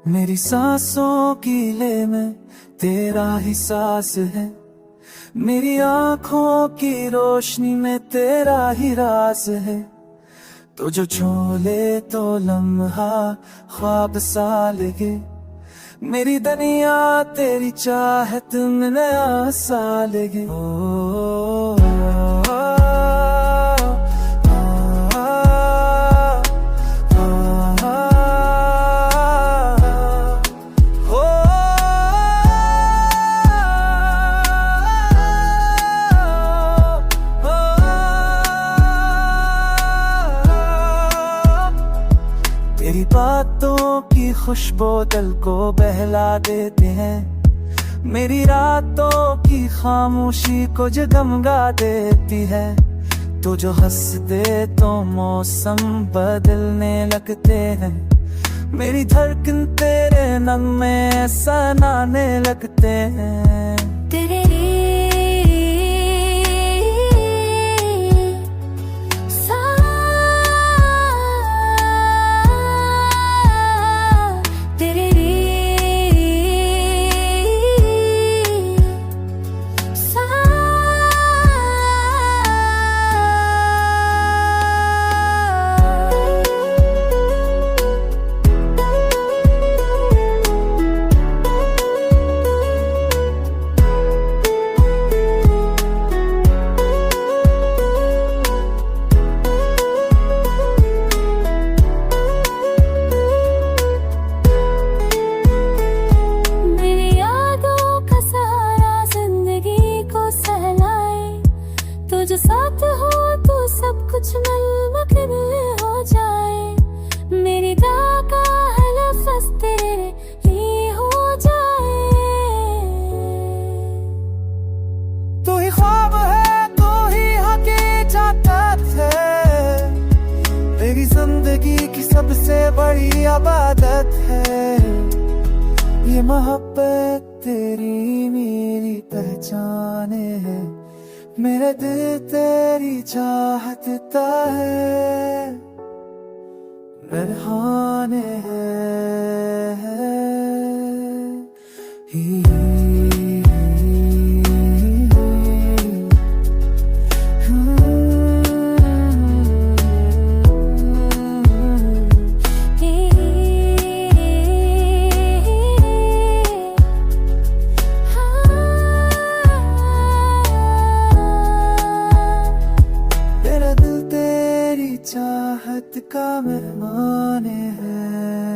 मेरी सांसों की ले में तेरा ही सांस है, मेरी आँखों की रोशनी में तेरा ही राज है। तो जो छू ले तो लम्हा ख्वाब सा लगे, मेरी दुनिया तेरी चाहत में नया सा लगे। तेरी बातों की खुशबू दिल को बहला देते हैं, मेरी रातों की खामोशी को जगमगा देती है। तो जो हंस दे तो मौसम बदलने लगते हैं, मेरी धड़कन तेरे नगमे सनाने लगते हैं। तेरे जो साथ हो तो सब कुछ नलमकन हो जाए, मेरी दुआ का है लफ्ज़ तेरे लिए हो जाए। तू ही ख्वाब है, तू ही हकीकत है, मेरी जिंदगी की सबसे बड़ी इबादत है। ये मोहब्बत तेरी मेरी पहचान है, मेरा दिल तेरी चाहता है, मेहमान है। चाहत का मेहमान है।